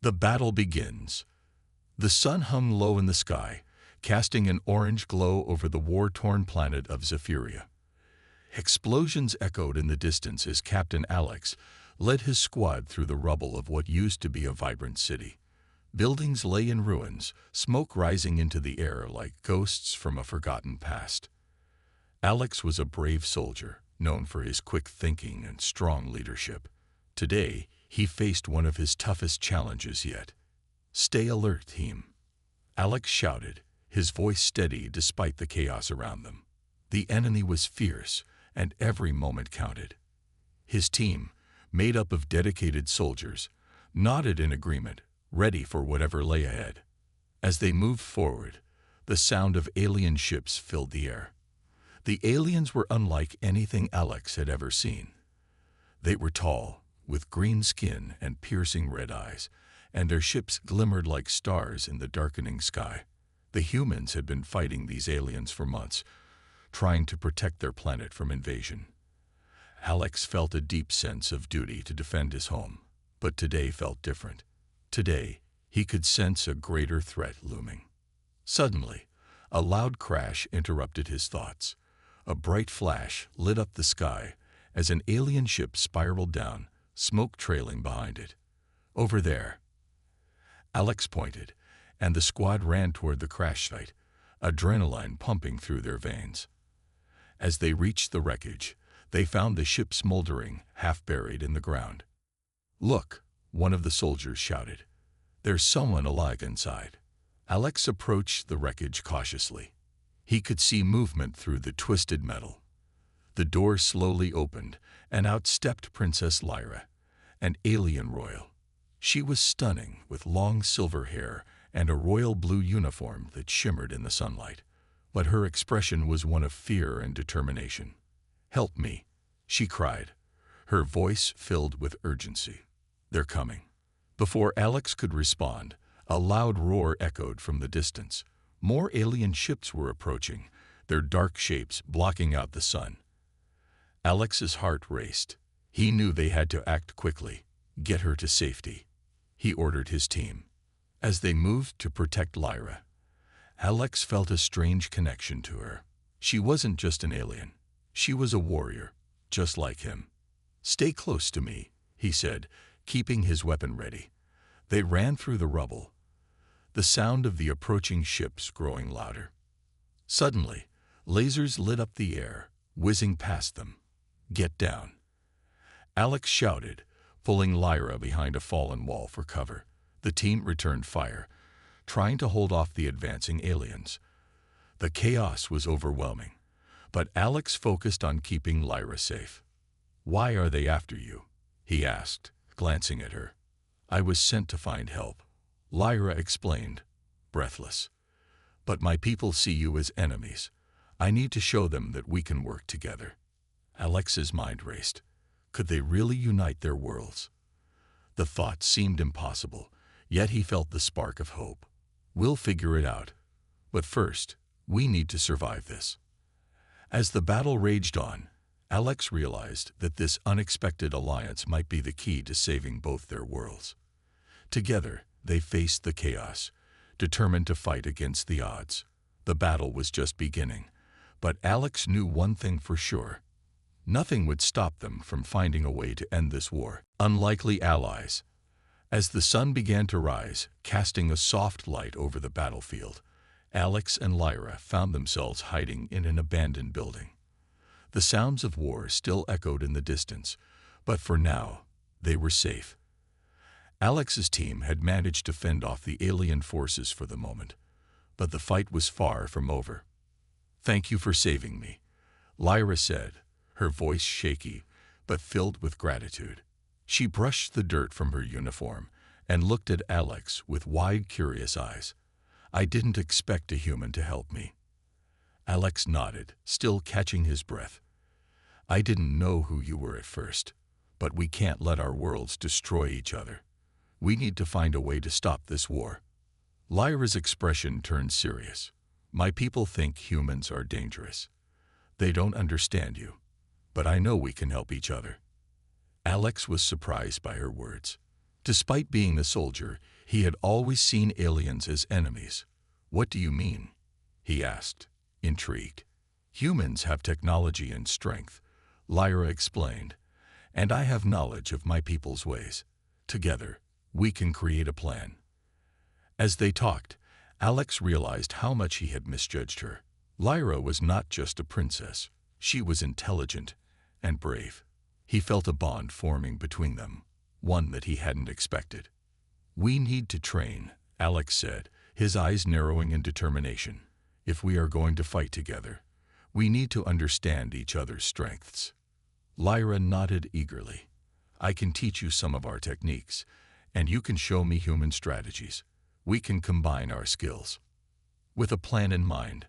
The battle begins. The sun hung low in the sky, casting an orange glow over the war-torn planet of Zephyria. Explosions echoed in the distance as Captain Alex led his squad through the rubble of what used to be a vibrant city. Buildings lay in ruins, smoke rising into the air like ghosts from a forgotten past. Alex was a brave soldier, known for his quick thinking and strong leadership. Today, he faced one of his toughest challenges yet. "Stay alert, team," Alex shouted, his voice steady despite the chaos around them. The enemy was fierce, and every moment counted. His team, made up of dedicated soldiers, nodded in agreement, ready for whatever lay ahead. As they moved forward, the sound of alien ships filled the air. The aliens were unlike anything Alex had ever seen. They were tall, with green skin and piercing red eyes, and their ships glimmered like stars in the darkening sky. The humans had been fighting these aliens for months, trying to protect their planet from invasion. Alex felt a deep sense of duty to defend his home, but today felt different. Today, he could sense a greater threat looming. Suddenly, a loud crash interrupted his thoughts. A bright flash lit up the sky as an alien ship spiraled down, smoke trailing behind it. "Over there." Alex pointed, and the squad ran toward the crash site, adrenaline pumping through their veins. As they reached the wreckage, they found the ship smoldering, half buried in the ground. "Look," one of the soldiers shouted. "There's someone alive inside." Alex approached the wreckage cautiously. He could see movement through the twisted metal. The door slowly opened, and out stepped Princess Lyra, an alien royal. She was stunning, with long silver hair and a royal blue uniform that shimmered in the sunlight. But her expression was one of fear and determination. "Help me," she cried, her voice filled with urgency. "They're coming." Before Alex could respond, a loud roar echoed from the distance. More alien ships were approaching, their dark shapes blocking out the sun. Alex's heart raced. He knew they had to act quickly, get her to safety. He ordered his team. As they moved to protect Lyra, Alex felt a strange connection to her. She wasn't just an alien. She was a warrior, just like him. "Stay close to me," he said, keeping his weapon ready. They ran through the rubble, the sound of the approaching ships growing louder. Suddenly, lasers lit up the air, whizzing past them. "Get down," Alex shouted, pulling Lyra behind a fallen wall for cover. The team returned fire, trying to hold off the advancing aliens. The chaos was overwhelming, but Alex focused on keeping Lyra safe. "Why are they after you?" he asked, glancing at her. "I was sent to find help," Lyra explained, breathless. "But my people see you as enemies. I need to show them that we can work together." Alex's mind raced. Could they really unite their worlds? The thought seemed impossible, yet he felt the spark of hope. "We'll figure it out. But first, we need to survive this." As the battle raged on, Alex realized that this unexpected alliance might be the key to saving both their worlds. Together, they faced the chaos, determined to fight against the odds. The battle was just beginning, but Alex knew one thing for sure. Nothing would stop them from finding a way to end this war. Unlikely allies. As the sun began to rise, casting a soft light over the battlefield, Alex and Lyra found themselves hiding in an abandoned building. The sounds of war still echoed in the distance, but for now, they were safe. Alex's team had managed to fend off the alien forces for the moment, but the fight was far from over. "Thank you for saving me," Lyra said, her voice shaky but filled with gratitude. She brushed the dirt from her uniform and looked at Alex with wide, curious eyes. "I didn't expect a human to help me." Alex nodded, still catching his breath. "I didn't know who you were at first, but we can't let our worlds destroy each other. We need to find a way to stop this war." Lyra's expression turned serious. "My people think humans are dangerous. They don't understand you, but I know we can help each other." Alex was surprised by her words. Despite being a soldier, he had always seen aliens as enemies. "What do you mean?" he asked, intrigued. "Humans have technology and strength," Lyra explained, "and I have knowledge of my people's ways. Together, we can create a plan." As they talked, Alex realized how much he had misjudged her. Lyra was not just a princess. She was intelligent and brave. He felt a bond forming between them, one that he hadn't expected. "We need to train," Alex said, his eyes narrowing in determination. "If we are going to fight together, we need to understand each other's strengths." Lyra nodded eagerly. "I can teach you some of our techniques, and you can show me human strategies. We can combine our skills." With a plan in mind,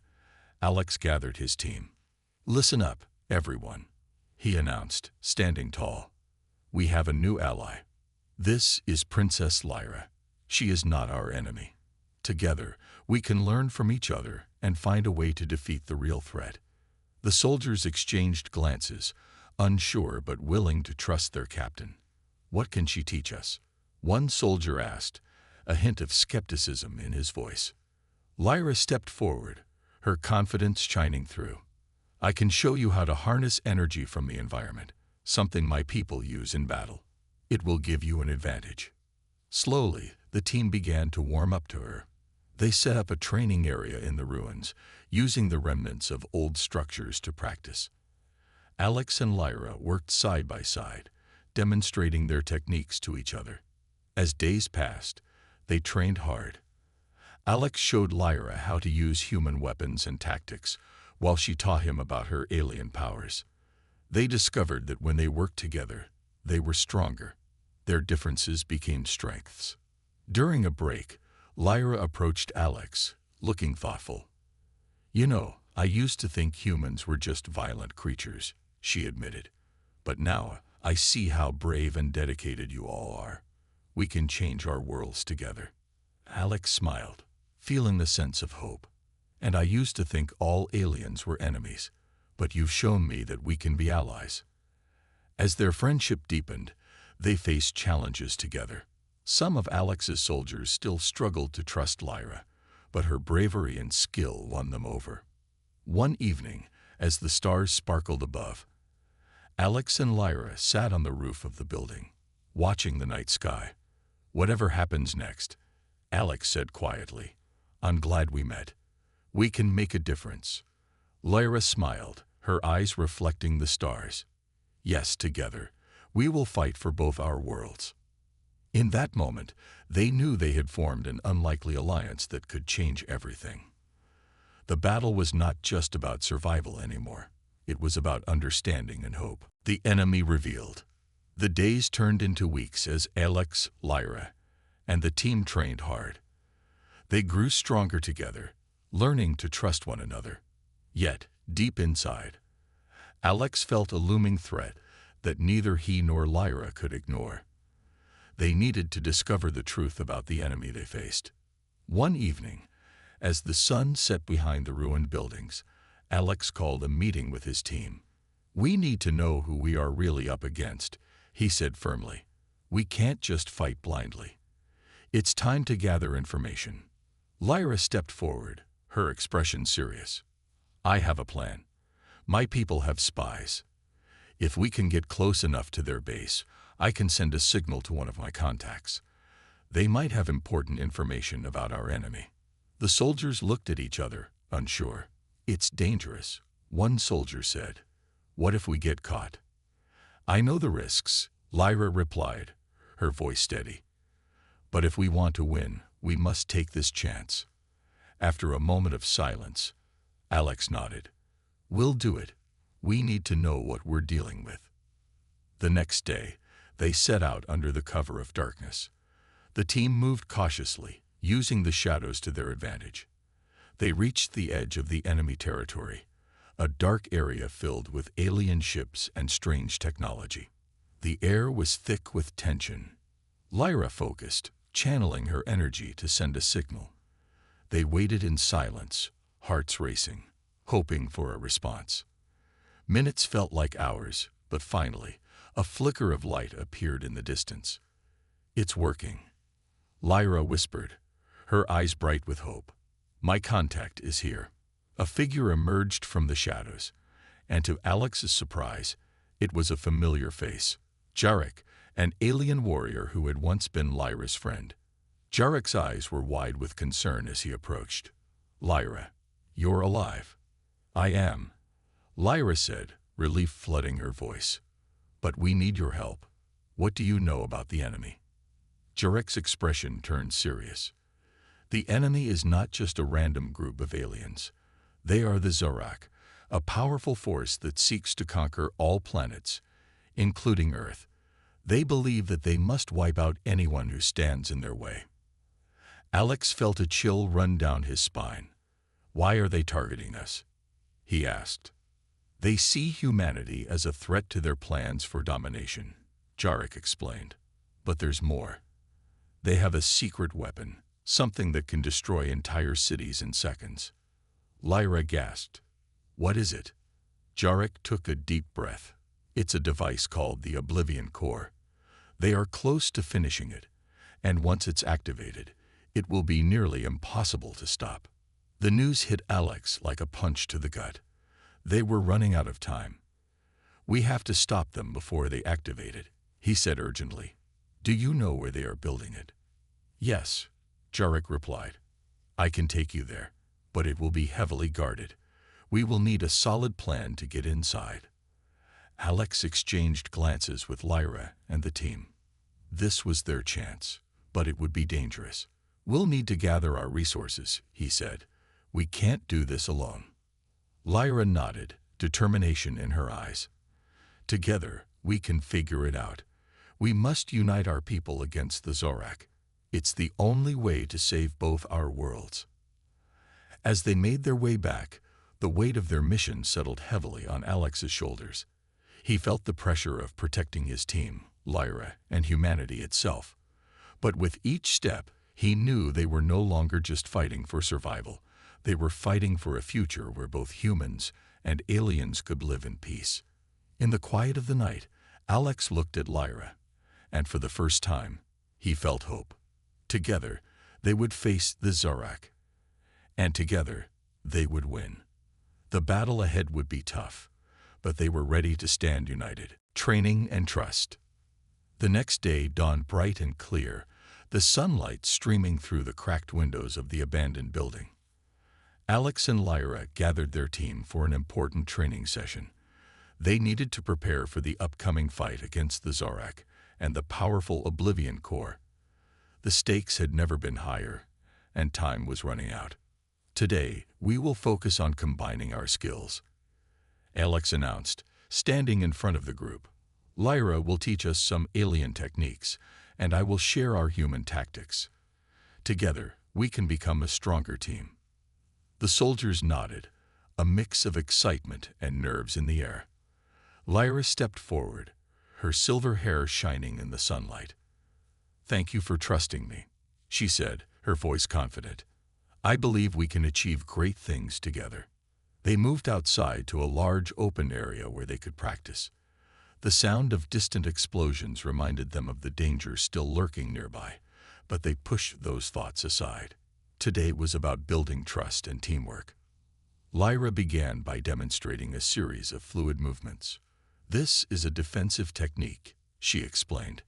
Alex gathered his team. "Listen up, everyone," he announced, standing tall. "We have a new ally. This is Princess Lyra. She is not our enemy. Together, we can learn from each other and find a way to defeat the real threat." The soldiers exchanged glances, unsure but willing to trust their captain. "What can she teach us?" one soldier asked, a hint of skepticism in his voice. Lyra stepped forward, her confidence shining through. "I can show you how to harness energy from the environment, something my people use in battle. It will give you an advantage." Slowly, the team began to warm up to her. They set up a training area in the ruins, using the remnants of old structures to practice. Alex and Lyra worked side by side, demonstrating their techniques to each other. As days passed, they trained hard. Alex showed Lyra how to use human weapons and tactics, while she taught him about her alien powers. They discovered that when they worked together, they were stronger. Their differences became strengths. During a break, Lyra approached Alex, looking thoughtful. "You know, I used to think humans were just violent creatures," she admitted. "But now I see how brave and dedicated you all are. We can change our worlds together." Alex smiled, feeling the sense of hope. "And I used to think all aliens were enemies, but you've shown me that we can be allies." As their friendship deepened, they faced challenges together. Some of Alex's soldiers still struggled to trust Lyra, but her bravery and skill won them over. One evening, as the stars sparkled above, Alex and Lyra sat on the roof of the building, watching the night sky. "Whatever happens next," Alex said quietly, "I'm glad we met. We can make a difference." Lyra smiled, her eyes reflecting the stars. "Yes, together, we will fight for both our worlds." In that moment, they knew they had formed an unlikely alliance that could change everything. The battle was not just about survival anymore. It was about understanding and hope. The enemy revealed. The days turned into weeks as Alex, Lyra, and the team trained hard. They grew stronger together, learning to trust one another. Yet, deep inside, Alex felt a looming threat that neither he nor Lyra could ignore. They needed to discover the truth about the enemy they faced. One evening, as the sun set behind the ruined buildings, Alex called a meeting with his team. "We need to know who we are really up against," he said firmly. "We can't just fight blindly. It's time to gather information." Lyra stepped forward, her expression serious. "I have a plan. My people have spies. If we can get close enough to their base, I can send a signal to one of my contacts. They might have important information about our enemy." The soldiers looked at each other, unsure. "It's dangerous," one soldier said. "What if we get caught?" "I know the risks," Lyra replied, her voice steady. "But if we want to win, we must take this chance." After a moment of silence, Alex nodded. "We'll do it. We need to know what we're dealing with." The next day, they set out under the cover of darkness. The team moved cautiously, using the shadows to their advantage. They reached the edge of the enemy territory, a dark area filled with alien ships and strange technology. The air was thick with tension. Lyra focused, channeling her energy to send a signal. They waited in silence, hearts racing, hoping for a response. Minutes felt like hours, but finally, a flicker of light appeared in the distance. It's working, Lyra whispered, her eyes bright with hope. My contact is here. A figure emerged from the shadows, and to Alex's surprise, it was a familiar face. Jarek, an alien warrior who had once been Lyra's friend. Jarek's eyes were wide with concern as he approached. Lyra, you're alive. I am, Lyra said, relief flooding her voice. But we need your help. What do you know about the enemy? Jarek's expression turned serious. The enemy is not just a random group of aliens. They are the Zorak, a powerful force that seeks to conquer all planets, including Earth. They believe that they must wipe out anyone who stands in their way. Alex felt a chill run down his spine. Why are they targeting us? He asked. They see humanity as a threat to their plans for domination, Jarek explained. But there's more. They have a secret weapon, something that can destroy entire cities in seconds. Lyra gasped. What is it? Jarek took a deep breath. It's a device called the Oblivion Core. They are close to finishing it, and once it's activated, it will be nearly impossible to stop. The news hit Alex like a punch to the gut. They were running out of time. We have to stop them before they activate it, he said urgently. Do you know where they are building it? Yes, Jarek replied. I can take you there, but it will be heavily guarded. We will need a solid plan to get inside. Alex exchanged glances with Lyra and the team. This was their chance, but it would be dangerous. We'll need to gather our resources, he said. We can't do this alone. Lyra nodded, determination in her eyes. Together, we can figure it out. We must unite our people against the Zorak. It's the only way to save both our worlds. As they made their way back, the weight of their mission settled heavily on Alex's shoulders. He felt the pressure of protecting his team, Lyra, and humanity itself. But with each step, he knew they were no longer just fighting for survival. They were fighting for a future where both humans and aliens could live in peace. In the quiet of the night, Alex looked at Lyra, and for the first time, he felt hope. Together, they would face the Zorak, and together, they would win. The battle ahead would be tough, but they were ready to stand united, training and trust. The next day dawned bright and clear, the sunlight streaming through the cracked windows of the abandoned building. Alex and Lyra gathered their team for an important training session. They needed to prepare for the upcoming fight against the Zorak and the powerful Oblivion Core. The stakes had never been higher, and time was running out. Today, we will focus on combining our skills, Alex announced, standing in front of the group. Lyra will teach us some alien techniques, and I will share our human tactics. Together, we can become a stronger team. The soldiers nodded, a mix of excitement and nerves in the air. Lyra stepped forward, her silver hair shining in the sunlight. Thank you for trusting me, she said, her voice confident. I believe we can achieve great things together. They moved outside to a large open area where they could practice. The sound of distant explosions reminded them of the danger still lurking nearby, but they pushed those thoughts aside. Today was about building trust and teamwork. Lyra began by demonstrating a series of fluid movements. This is a defensive technique, she explained.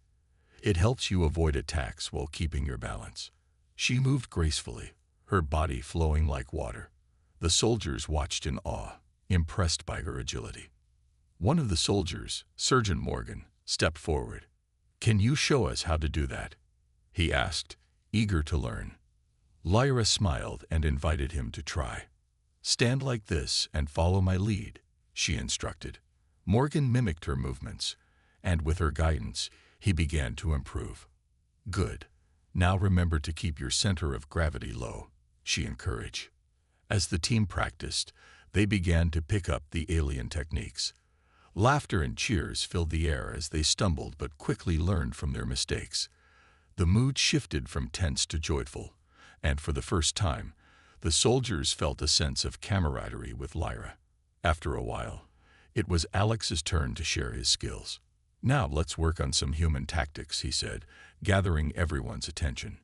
It helps you avoid attacks while keeping your balance. She moved gracefully, her body flowing like water. The soldiers watched in awe, impressed by her agility. One of the soldiers, Sergeant Morgan, stepped forward. Can you show us how to do that? He asked, eager to learn. Lyra smiled and invited him to try. Stand like this and follow my lead, she instructed. Morgan mimicked her movements, and with her guidance, he began to improve. Good. Now remember to keep your center of gravity low, she encouraged. As the team practiced, they began to pick up the alien techniques. Laughter and cheers filled the air as they stumbled but quickly learned from their mistakes. The mood shifted from tense to joyful, and for the first time, the soldiers felt a sense of camaraderie with Lyra. After a while, it was Alex's turn to share his skills. "Now let's work on some human tactics," he said, gathering everyone's attention.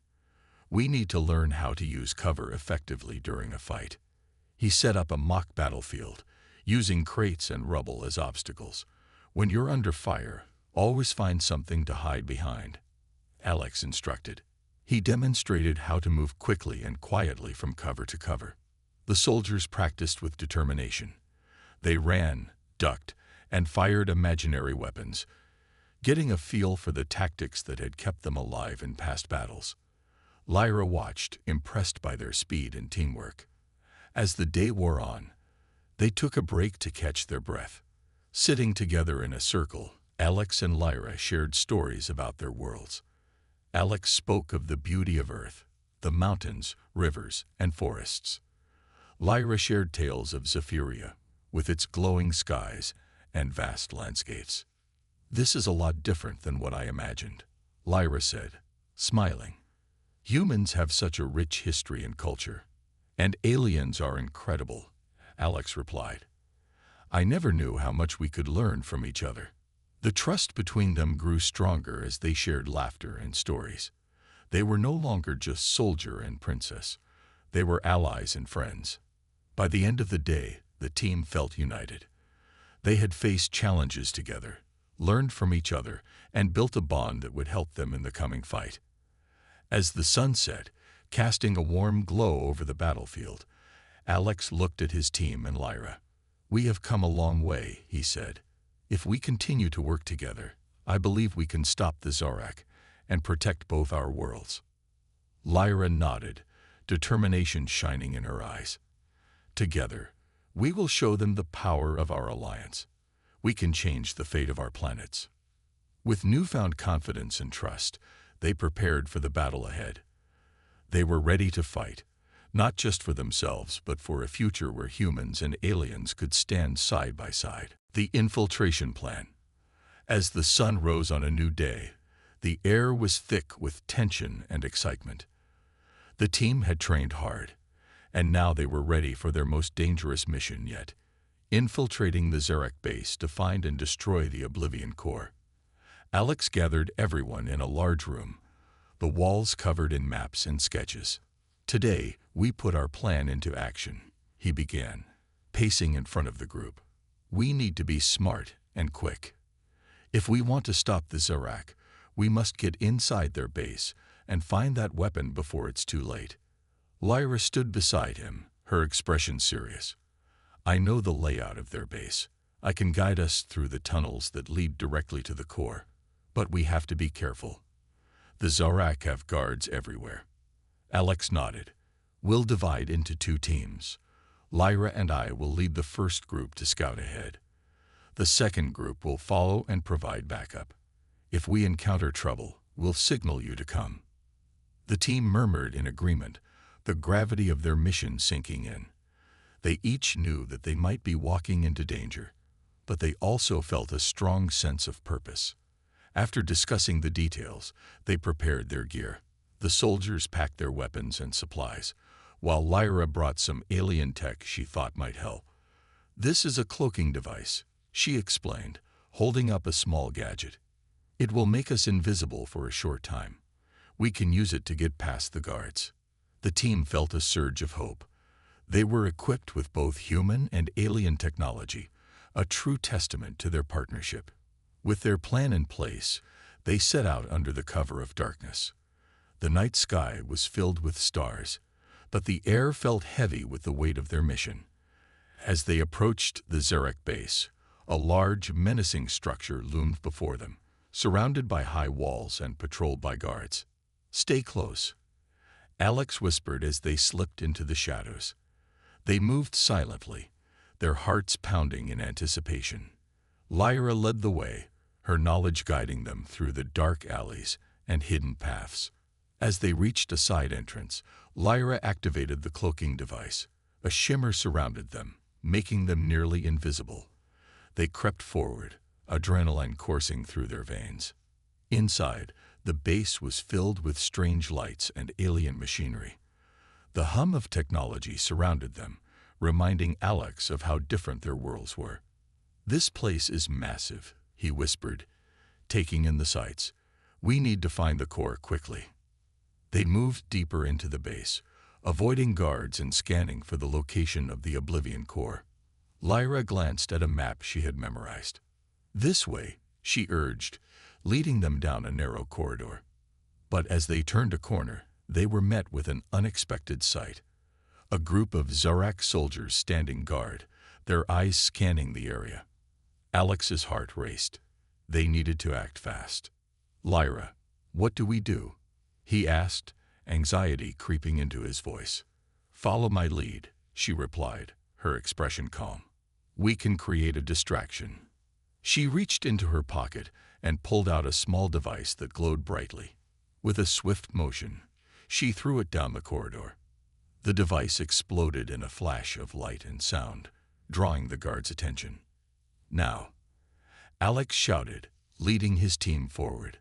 "We need to learn how to use cover effectively during a fight." He set up a mock battlefield, using crates and rubble as obstacles. "When you're under fire, always find something to hide behind," Alex instructed. He demonstrated how to move quickly and quietly from cover to cover. The soldiers practiced with determination. They ran, ducked, and fired imaginary weapons, getting a feel for the tactics that had kept them alive in past battles. Lyra watched, impressed by their speed and teamwork. As the day wore on, they took a break to catch their breath. Sitting together in a circle, Alex and Lyra shared stories about their worlds. Alex spoke of the beauty of Earth, the mountains, rivers, and forests. Lyra shared tales of Zephyria, with its glowing skies and vast landscapes. "This is a lot different than what I imagined," Lyra said, smiling. "Humans have such a rich history and culture, and aliens are incredible," Alex replied. "I never knew how much we could learn from each other." The trust between them grew stronger as they shared laughter and stories. They were no longer just soldier and princess. They were allies and friends. By the end of the day, the team felt united. They had faced challenges together, learned from each other, and built a bond that would help them in the coming fight. As the sun set, casting a warm glow over the battlefield, Alex looked at his team and Lyra. "We have come a long way," he said. "If we continue to work together, I believe we can stop the Zorak and protect both our worlds." Lyra nodded, determination shining in her eyes. "Together, we will show them the power of our alliance. We can change the fate of our planets." With newfound confidence and trust, they prepared for the battle ahead. They were ready to fight, not just for themselves, but for a future where humans and aliens could stand side by side. The infiltration plan. As the sun rose on a new day, the air was thick with tension and excitement. The team had trained hard, and now they were ready for their most dangerous mission yet, infiltrating the Zorak base to find and destroy the Oblivion Core. Alex gathered everyone in a large room, the walls covered in maps and sketches. "Today, we put our plan into action," he began, pacing in front of the group. "We need to be smart and quick. If we want to stop the Zorak, we must get inside their base and find that weapon before it's too late." Lyra stood beside him, her expression serious. "I know the layout of their base. I can guide us through the tunnels that lead directly to the core. But we have to be careful. The Zorak have guards everywhere." Alex nodded. "We'll divide into 2 teams. Lyra and I will lead the first group to scout ahead. The second group will follow and provide backup. If we encounter trouble, we'll signal you to come." The team murmured in agreement, the gravity of their mission sinking in. They each knew that they might be walking into danger, but they also felt a strong sense of purpose. After discussing the details, they prepared their gear. The soldiers packed their weapons and supplies, while Lyra brought some alien tech she thought might help. "This is a cloaking device," she explained, holding up a small gadget. "It will make us invisible for a short time. We can use it to get past the guards." The team felt a surge of hope. They were equipped with both human and alien technology, a true testament to their partnership. With their plan in place, they set out under the cover of darkness. The night sky was filled with stars, but the air felt heavy with the weight of their mission. As they approached the Zorak base, a large, menacing structure loomed before them, surrounded by high walls and patrolled by guards. "Stay close," Alex whispered as they slipped into the shadows. They moved silently, their hearts pounding in anticipation. Lyra led the way, her knowledge guiding them through the dark alleys and hidden paths. As they reached a side entrance, Lyra activated the cloaking device. A shimmer surrounded them, making them nearly invisible. They crept forward, adrenaline coursing through their veins. Inside, the base was filled with strange lights and alien machinery. The hum of technology surrounded them, reminding Alex of how different their worlds were. "This place is massive," he whispered, taking in the sights. We need to find the core quickly. They moved deeper into the base, avoiding guards and scanning for the location of the Oblivion core. Lyra glanced at a map she had memorized. "This way," she urged, leading them down a narrow corridor. But as they turned a corner, they were met with an unexpected sight. A group of Zorak soldiers standing guard, their eyes scanning the area. Alex's heart raced. They needed to act fast. "Lyra, what do we do?" he asked, anxiety creeping into his voice. "Follow my lead," she replied, her expression calm. "We can create a distraction." She reached into her pocket and pulled out a small device that glowed brightly. With a swift motion, she threw it down the corridor. The device exploded in a flash of light and sound, drawing the guards' attention. "Now," Alex shouted, leading his team forward.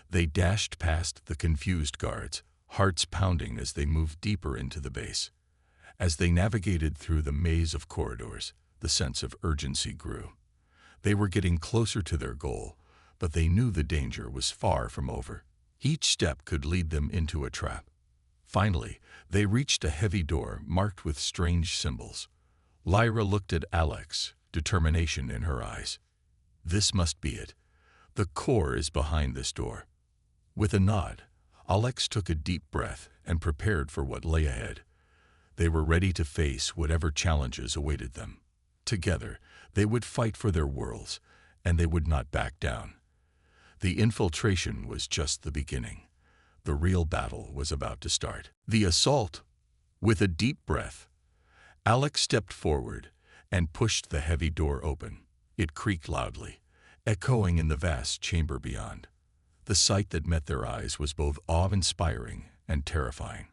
They dashed past the confused guards, hearts pounding as they moved deeper into the base. As they navigated through the maze of corridors, the sense of urgency grew. They were getting closer to their goal, but they knew the danger was far from over. Each step could lead them into a trap. Finally, they reached a heavy door marked with strange symbols. Lyra looked at Alex, determination in her eyes. "This must be it. The core is behind this door." With a nod, Alex took a deep breath and prepared for what lay ahead. They were ready to face whatever challenges awaited them. Together, they would fight for their worlds, and they would not back down. The infiltration was just the beginning. The real battle was about to start. The assault. With a deep breath, Alex stepped forward and pushed the heavy door open. It creaked loudly, echoing in the vast chamber beyond. The sight that met their eyes was both awe-inspiring and terrifying.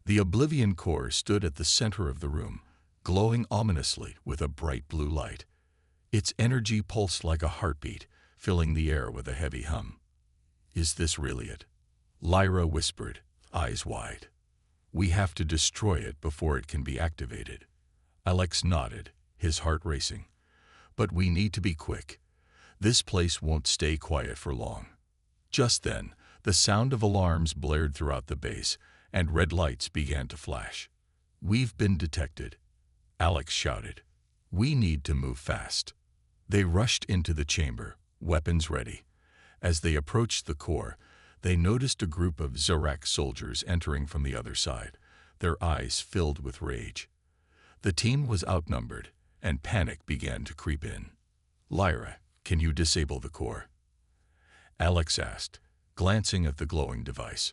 The Oblivion core stood at the center of the room, glowing ominously with a bright blue light. Its energy pulsed like a heartbeat, filling the air with a heavy hum. "Is this really it?" Lyra whispered, eyes wide. "We have to destroy it before it can be activated." Alex nodded, his heart racing. "But we need to be quick. This place won't stay quiet for long." Just then, the sound of alarms blared throughout the base, and red lights began to flash. "We've been detected," Alex shouted. "We need to move fast." They rushed into the chamber, weapons ready. As they approached the core, they noticed a group of Zorak soldiers entering from the other side, their eyes filled with rage. The team was outnumbered, and panic began to creep in. "Lyra, can you disable the core?" Alex asked, glancing at the glowing device.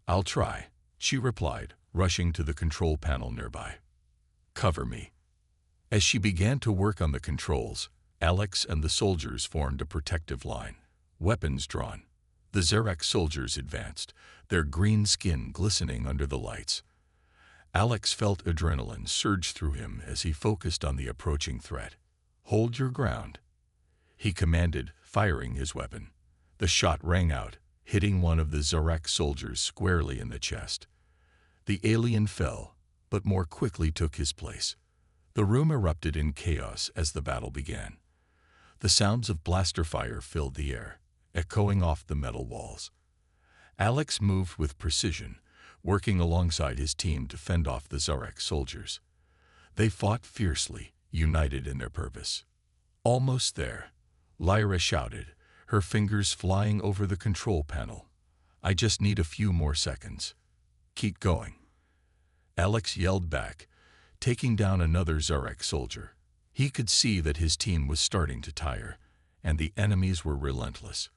"I'll try," she replied, rushing to the control panel nearby. "Cover me." As she began to work on the controls, Alex and the soldiers formed a protective line, weapons drawn. The Zorak soldiers advanced, their green skin glistening under the lights. Alex felt adrenaline surge through him as he focused on the approaching threat. "Hold your ground," he commanded, firing his weapon. The shot rang out, hitting one of the Zorak soldiers squarely in the chest. The alien fell, but more quickly took his place. The room erupted in chaos as the battle began. The sounds of blaster fire filled the air, echoing off the metal walls. Alex moved with precision, working alongside his team to fend off the Zorak soldiers. They fought fiercely, united in their purpose. Almost there, Lyra shouted, her fingers flying over the control panel. "I just need a few more seconds." "Keep going," Alex yelled back, taking down another Zorak soldier. He could see that his team was starting to tire, and the enemies were relentless.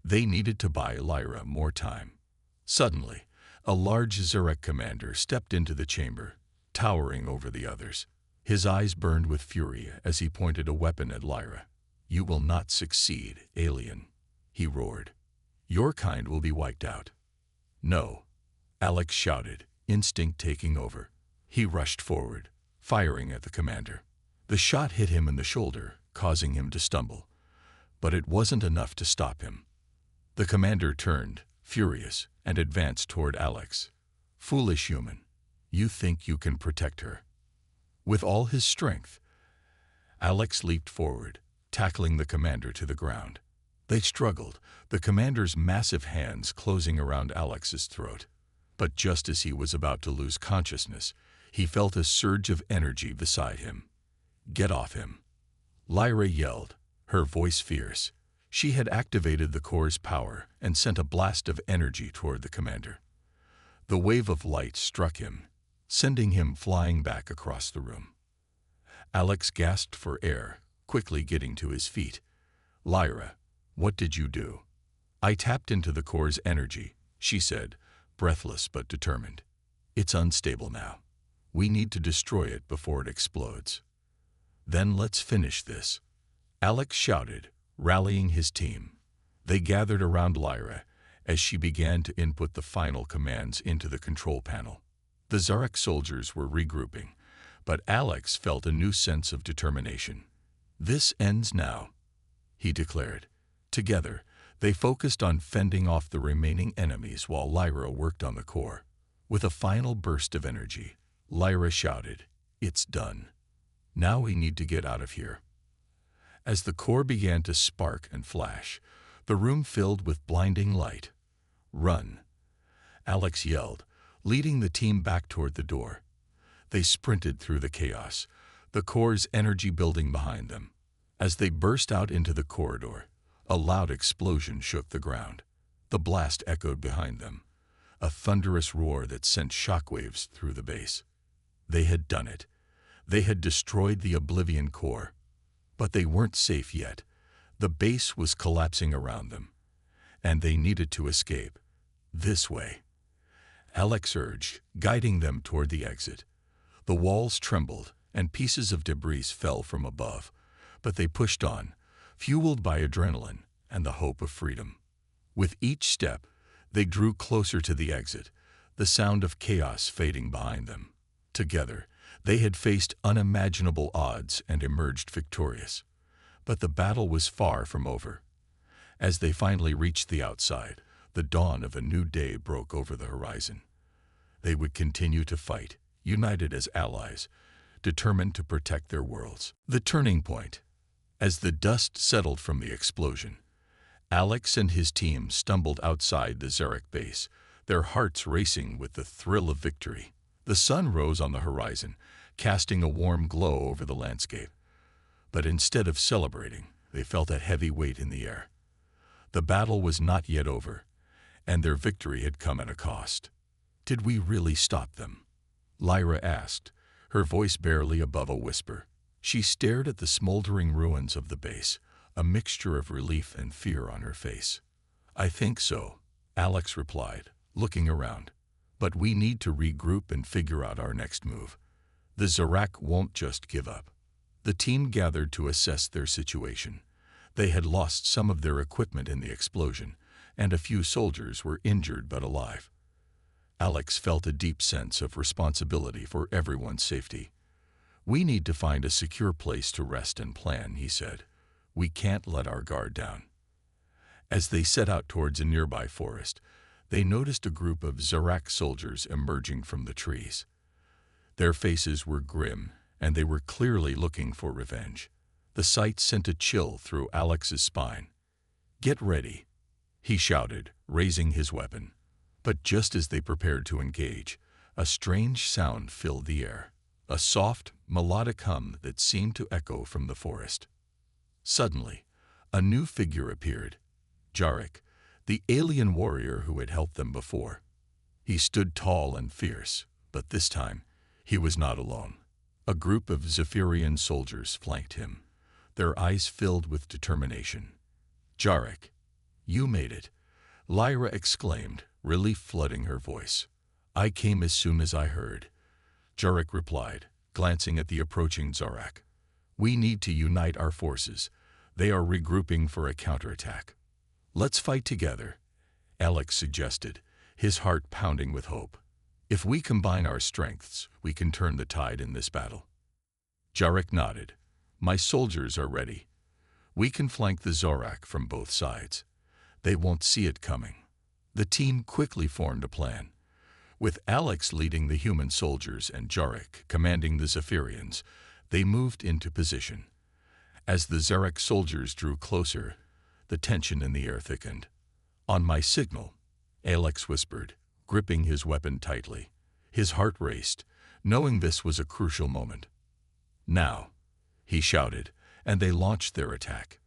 They needed to buy Lyra more time. Suddenly, a large Zorak commander stepped into the chamber, towering over the others. His eyes burned with fury as he pointed a weapon at Lyra. "You will not succeed, alien," he roared. "Your kind will be wiped out." "No," Alex shouted, instinct taking over. He rushed forward, firing at the commander. The shot hit him in the shoulder, causing him to stumble. But it wasn't enough to stop him. The commander turned, furious, and advanced toward Alex. "Foolish human, you think you can protect her." With all his strength, Alex leaped forward, tackling the commander to the ground. They struggled, the commander's massive hands closing around Alex's throat. But just as he was about to lose consciousness, he felt a surge of energy beside him. "Get off him!" Lyra yelled, her voice fierce. She had activated the core's power and sent a blast of energy toward the commander. The wave of light struck him, sending him flying back across the room. Alex gasped for air, quickly getting to his feet. "Lyra, what did you do?" "I tapped into the core's energy," she said, breathless but determined. "It's unstable now. We need to destroy it before it explodes." "Then let's finish this," Alex shouted, rallying his team. They gathered around Lyra as she began to input the final commands into the control panel. The Zarak soldiers were regrouping, but Alex felt a new sense of determination. "This ends now," he declared. Together, they focused on fending off the remaining enemies while Lyra worked on the core. With a final burst of energy, Lyra shouted, "It's done. Now we need to get out of here." As the core began to spark and flash, the room filled with blinding light. "Run!" Alex yelled, leading the team back toward the door. They sprinted through the chaos, the core's energy building behind them. As they burst out into the corridor, a loud explosion shook the ground. The blast echoed behind them, a thunderous roar that sent shockwaves through the base. They had done it. They had destroyed the Oblivion core. But they weren't safe yet. The base was collapsing around them, and they needed to escape. "This way," Alex urged, guiding them toward the exit. The walls trembled, and pieces of debris fell from above, but they pushed on, fueled by adrenaline and the hope of freedom. With each step, they drew closer to the exit, the sound of chaos fading behind them. Together, they had faced unimaginable odds and emerged victorious. But the battle was far from over. As they finally reached the outside, the dawn of a new day broke over the horizon. They would continue to fight, united as allies, determined to protect their worlds. The turning point. As the dust settled from the explosion, Alex and his team stumbled outside the Zarak base, their hearts racing with the thrill of victory. The sun rose on the horizon, casting a warm glow over the landscape. But instead of celebrating, they felt a heavy weight in the air. The battle was not yet over, and their victory had come at a cost. "Did we really stop them?" Lyra asked, her voice barely above a whisper. She stared at the smoldering ruins of the base, a mixture of relief and fear on her face. "I think so," Alex replied, looking around. "But we need to regroup and figure out our next move. The Zarak won't just give up." The team gathered to assess their situation. They had lost some of their equipment in the explosion, and a few soldiers were injured but alive. Alex felt a deep sense of responsibility for everyone's safety. "We need to find a secure place to rest and plan," he said. "We can't let our guard down." As they set out towards a nearby forest, they noticed a group of Zarak soldiers emerging from the trees. Their faces were grim, and they were clearly looking for revenge. The sight sent a chill through Alex's spine. "Get ready," he shouted, raising his weapon. But just as they prepared to engage, a strange sound filled the air, a soft, melodic hum that seemed to echo from the forest. Suddenly, a new figure appeared, Jarek, the alien warrior who had helped them before. He stood tall and fierce, but this time, he was not alone. A group of Zephyrian soldiers flanked him, their eyes filled with determination. "Jarek, you made it," Lyra exclaimed, relief flooding her voice. "I came as soon as I heard," Jarek replied, glancing at the approaching Zarak. "We need to unite our forces. They are regrouping for a counterattack." "Let's fight together," Alex suggested, his heart pounding with hope. "If we combine our strengths, we can turn the tide in this battle." Jarek nodded. "My soldiers are ready. We can flank the Zarak from both sides. They won't see it coming." The team quickly formed a plan. With Alex leading the human soldiers and Jarek commanding the Zephyrians, they moved into position. As the Zarak soldiers drew closer, The tension in the air thickened. "On my signal," Alex whispered, gripping his weapon tightly. His heart raced, knowing this was a crucial moment. "Now," he shouted, and they launched their attack.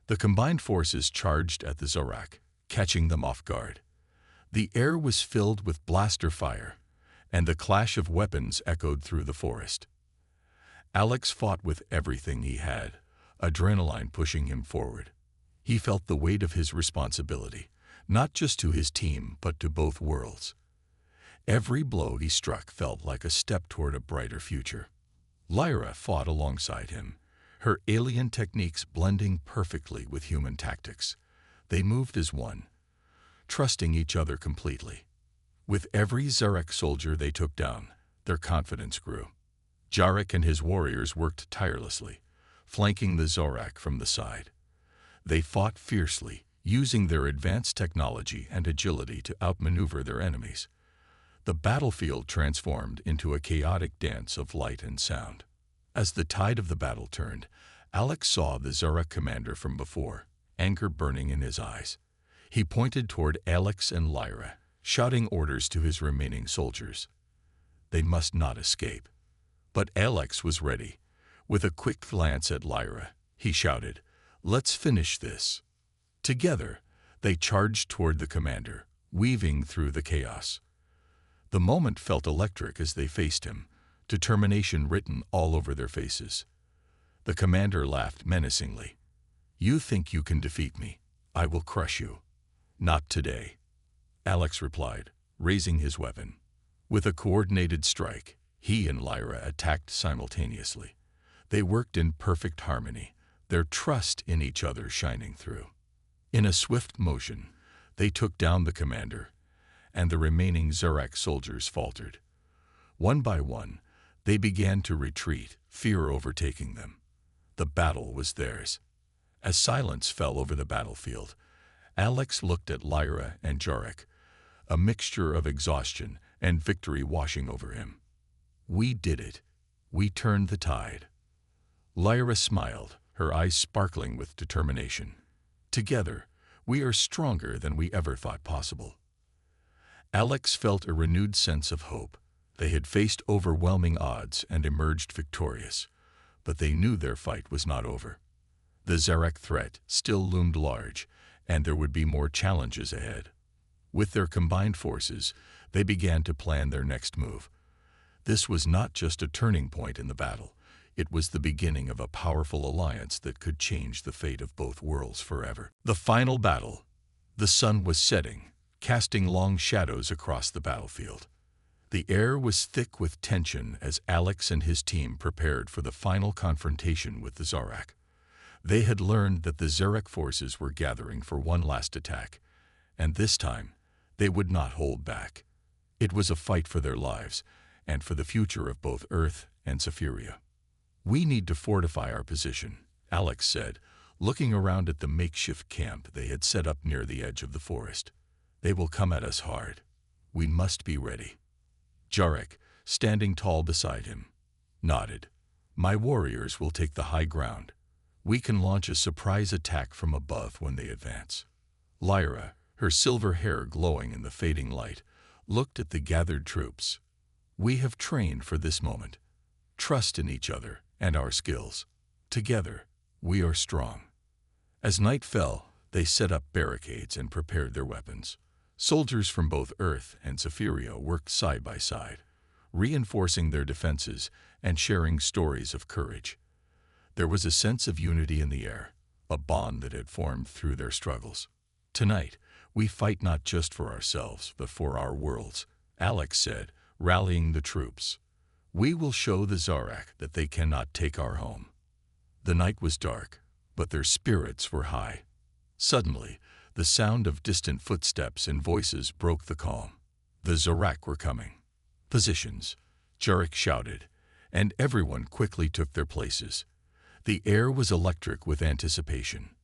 The combined forces charged at the Zorak, catching them off guard. The air was filled with blaster fire, and the clash of weapons echoed through the forest. Alex fought with everything he had, adrenaline pushing him forward. He felt the weight of his responsibility, not just to his team, but to both worlds. Every blow he struck felt like a step toward a brighter future. Lyra fought alongside him, her alien techniques blending perfectly with human tactics. They moved as one, trusting each other completely. With every Zarek soldier they took down, their confidence grew. Jarek and his warriors worked tirelessly, flanking the Zorak from the side. They fought fiercely, using their advanced technology and agility to outmaneuver their enemies. The battlefield transformed into a chaotic dance of light and sound. As the tide of the battle turned, Alex saw the Zorak commander from before, anger burning in his eyes. He pointed toward Alex and Lyra, shouting orders to his remaining soldiers. They must not escape. But Alex was ready. With a quick glance at Lyra, he shouted, "Let's finish this." Together, they charged toward the commander, weaving through the chaos. The moment felt electric as they faced him, determination written all over their faces. The commander laughed menacingly. "You think you can defeat me? I will crush you." "Not today," Alex replied, raising his weapon. With a coordinated strike, he and Lyra attacked simultaneously. They worked in perfect harmony, their trust in each other shining through. In a swift motion, they took down the commander, and the remaining Zorak soldiers faltered. One by one, they began to retreat, fear overtaking them. The battle was theirs. As silence fell over the battlefield, Alex looked at Lyra and Jarek, a mixture of exhaustion and victory washing over him. "We did it. We turned the tide." Lyra smiled, her eyes sparkling with determination. "Together, we are stronger than we ever thought possible." Alex felt a renewed sense of hope. They had faced overwhelming odds and emerged victorious, but they knew their fight was not over. The Zarek threat still loomed large, and there would be more challenges ahead. With their combined forces, they began to plan their next move. This was not just a turning point in the battle. It was the beginning of a powerful alliance that could change the fate of both worlds forever. The final battle. The sun was setting, casting long shadows across the battlefield. The air was thick with tension as Alex and his team prepared for the final confrontation with the Zorak. They had learned that the Zarek forces were gathering for one last attack, and this time, they would not hold back. It was a fight for their lives, and for the future of both Earth and Zephyria. "We need to fortify our position," Alex said, looking around at the makeshift camp they had set up near the edge of the forest. "They will come at us hard. We must be ready." Jarek, standing tall beside him, nodded. "My warriors will take the high ground. We can launch a surprise attack from above when they advance." Lyra, her silver hair glowing in the fading light, looked at the gathered troops. "We have trained for this moment. Trust in each other and our skills. Together, we are strong." As night fell, they set up barricades and prepared their weapons. Soldiers from both Earth and Zephyria worked side by side, reinforcing their defenses and sharing stories of courage. There was a sense of unity in the air, a bond that had formed through their struggles. "Tonight, we fight not just for ourselves, but for our worlds," Alex said, rallying the troops. "We will show the Zorak that they cannot take our home." The night was dark, but their spirits were high. Suddenly, the sound of distant footsteps and voices broke the calm. The Zorak were coming. "Positions," Jarek shouted, and everyone quickly took their places. The air was electric with anticipation.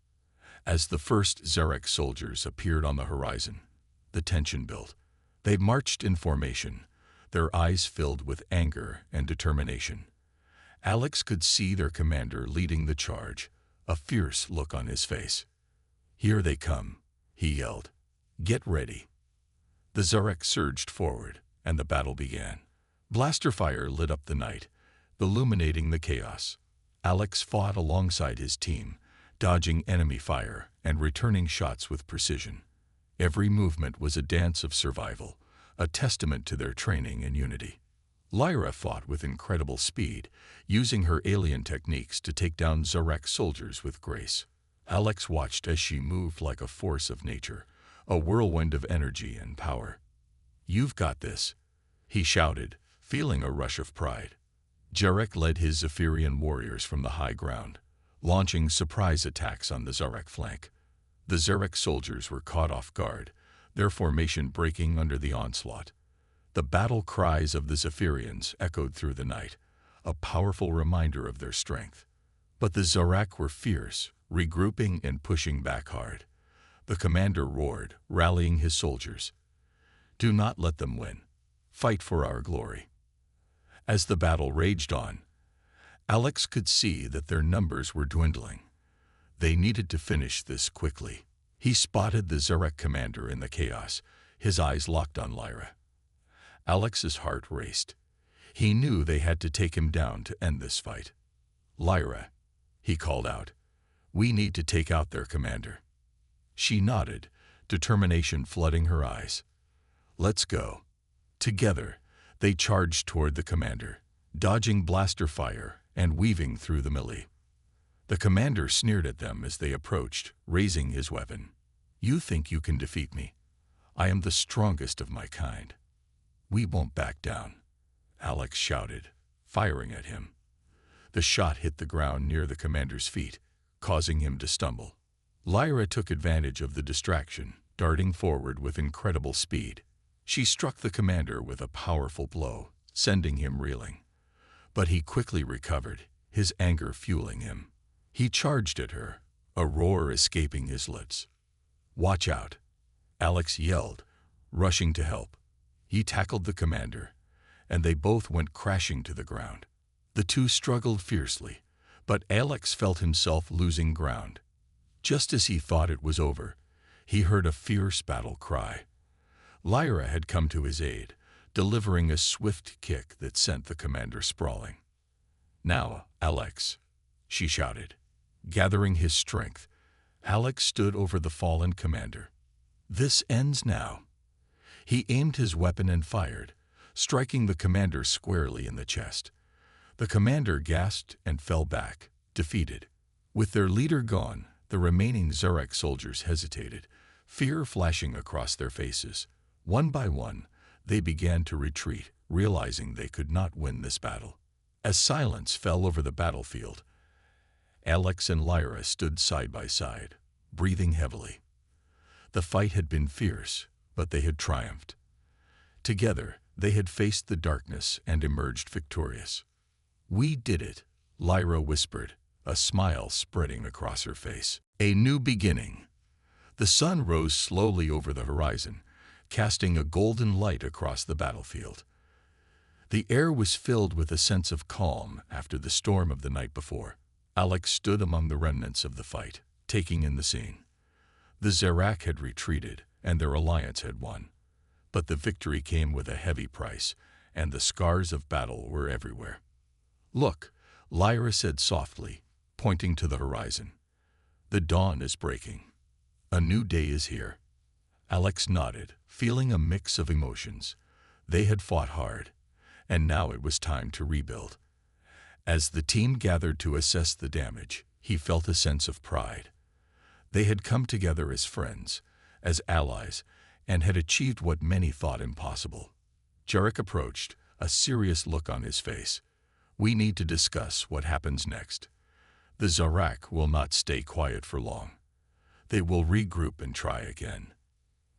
As the first Zarek soldiers appeared on the horizon, the tension built. They marched in formation, their eyes filled with anger and determination. Alex could see their commander leading the charge, a fierce look on his face. "Here they come," he yelled. "Get ready." The Zarek surged forward, and the battle began. Blaster fire lit up the night, illuminating the chaos. Alex fought alongside his team, dodging enemy fire and returning shots with precision. Every movement was a dance of survival, a testament to their training and unity. Lyra fought with incredible speed, using her alien techniques to take down Zarek soldiers with grace. Alex watched as she moved like a force of nature, a whirlwind of energy and power. "You've got this," he shouted, feeling a rush of pride. Jarek led his Zephyrian warriors from the high ground, launching surprise attacks on the Zarek flank. The Zarek soldiers were caught off guard, their formation breaking under the onslaught. The battle cries of the Zephyrians echoed through the night, a powerful reminder of their strength. But the Zarek were fierce, regrouping and pushing back hard. The commander roared, rallying his soldiers. "Do not let them win. Fight for our glory." As the battle raged on, Alex could see that their numbers were dwindling. They needed to finish this quickly. He spotted the Zarek commander in the chaos, his eyes locked on Lyra. Alex's heart raced. He knew they had to take him down to end this fight. "Lyra," he called out, "we need to take out their commander." She nodded, determination flooding her eyes. "Let's go." Together, they charged toward the commander, dodging blaster fire and weaving through the melee. The commander sneered at them as they approached, raising his weapon. "You think you can defeat me? I am the strongest of my kind." "We won't back down," Alex shouted, firing at him. The shot hit the ground near the commander's feet, causing him to stumble. Lyra took advantage of the distraction, darting forward with incredible speed. She struck the commander with a powerful blow, sending him reeling. But he quickly recovered, his anger fueling him. He charged at her, a roar escaping his lips. "Watch out," Alex yelled, rushing to help. He tackled the commander, and they both went crashing to the ground. The two struggled fiercely, but Alex felt himself losing ground. Just as he thought it was over, he heard a fierce battle cry. Lyra had come to his aid, delivering a swift kick that sent the commander sprawling. "Now, Alex," she shouted. Gathering his strength, Alex stood over the fallen commander. "This ends now." He aimed his weapon and fired, striking the commander squarely in the chest. The commander gasped and fell back, defeated. With their leader gone, the remaining Zarek soldiers hesitated, fear flashing across their faces. One by one, they began to retreat, realizing they could not win this battle. As silence fell over the battlefield, Alex and Lyra stood side by side, breathing heavily. The fight had been fierce, but they had triumphed. Together, they had faced the darkness and emerged victorious. "We did it," Lyra whispered, a smile spreading across her face. A new beginning. The sun rose slowly over the horizon, casting a golden light across the battlefield. The air was filled with a sense of calm after the storm of the night before. Alex stood among the remnants of the fight, taking in the scene. The Zarek had retreated, and their alliance had won. But the victory came with a heavy price, and the scars of battle were everywhere. "Look," Lyra said softly, pointing to the horizon. "The dawn is breaking. A new day is here." Alex nodded, feeling a mix of emotions. They had fought hard, and now it was time to rebuild. As the team gathered to assess the damage, he felt a sense of pride. They had come together as friends, as allies, and had achieved what many thought impossible. Jarek approached, a serious look on his face. "We need to discuss what happens next. The Zarek will not stay quiet for long. They will regroup and try again."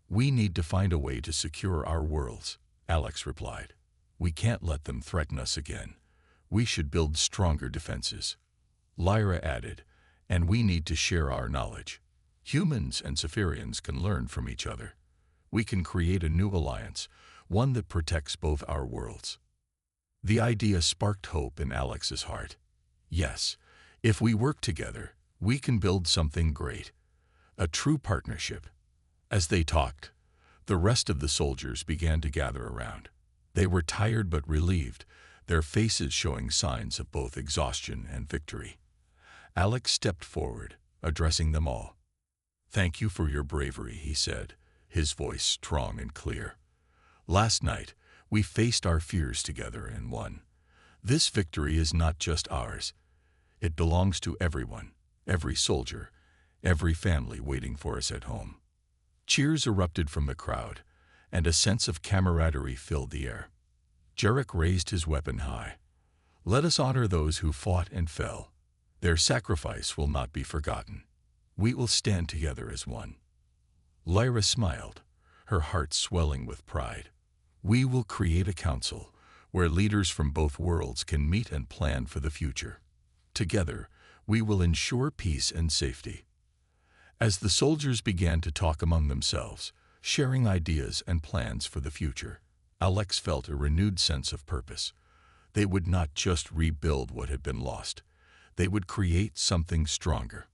"We need to find a way to secure our worlds," Alex replied. "We can't let them threaten us again. We should build stronger defenses." Lyra added, "And we need to share our knowledge. Humans and Zephyrians can learn from each other. We can create a new alliance, one that protects both our worlds." The idea sparked hope in Alex's heart. "Yes, if we work together, we can build something great." a true partnership. As they talked, the rest of the soldiers began to gather around. They were tired but relieved, their faces showing signs of both exhaustion and victory. Alex stepped forward, addressing them all. "Thank you for your bravery," he said, his voice strong and clear. "Last night, we faced our fears together and won. This victory is not just ours. It belongs to everyone, every soldier, every family waiting for us at home." Cheers erupted from the crowd, and a sense of camaraderie filled the air. Jarek raised his weapon high. "Let us honor those who fought and fell. Their sacrifice will not be forgotten. We will stand together as one." Lyra smiled, her heart swelling with pride. "We will create a council where leaders from both worlds can meet and plan for the future. Together, we will ensure peace and safety." As the soldiers began to talk among themselves, sharing ideas and plans for the future, Alex felt a renewed sense of purpose. They would not just rebuild what had been lost. They would create something stronger.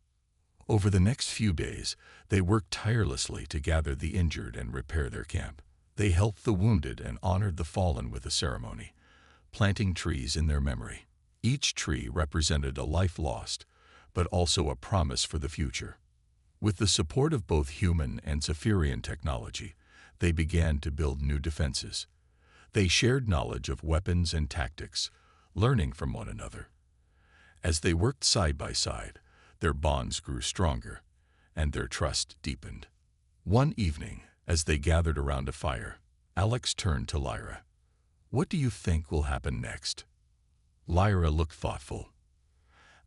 Over the next few days, they worked tirelessly to gather the injured and repair their camp. They helped the wounded and honored the fallen with a ceremony, planting trees in their memory. Each tree represented a life lost, but also a promise for the future. With the support of both human and Zephyrian technology, they began to build new defenses. They shared knowledge of weapons and tactics, learning from one another. As they worked side by side, their bonds grew stronger, and their trust deepened. One evening, as they gathered around a fire, Alex turned to Lyra. "What do you think will happen next?" Lyra looked thoughtful.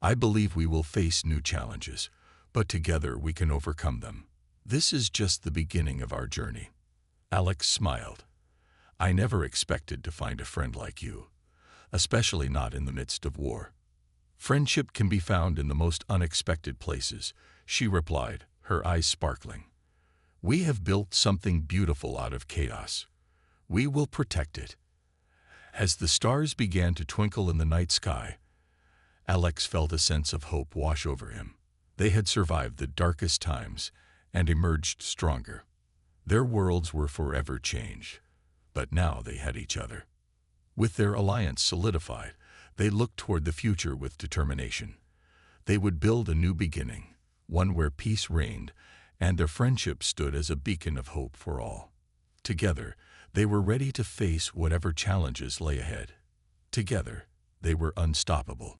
"I believe we will face new challenges, but together we can overcome them. This is just the beginning of our journey." Alex smiled. "I never expected to find a friend like you, especially not in the midst of war." "Friendship can be found in the most unexpected places," she replied, her eyes sparkling. "We have built something beautiful out of chaos. We will protect it." As the stars began to twinkle in the night sky, Alex felt a sense of hope wash over him. They had survived the darkest times and emerged stronger. Their worlds were forever changed, but now they had each other. With their alliance solidified, they looked toward the future with determination. They would build a new beginning, one where peace reigned, and their friendship stood as a beacon of hope for all. Together, they were ready to face whatever challenges lay ahead. Together, they were unstoppable.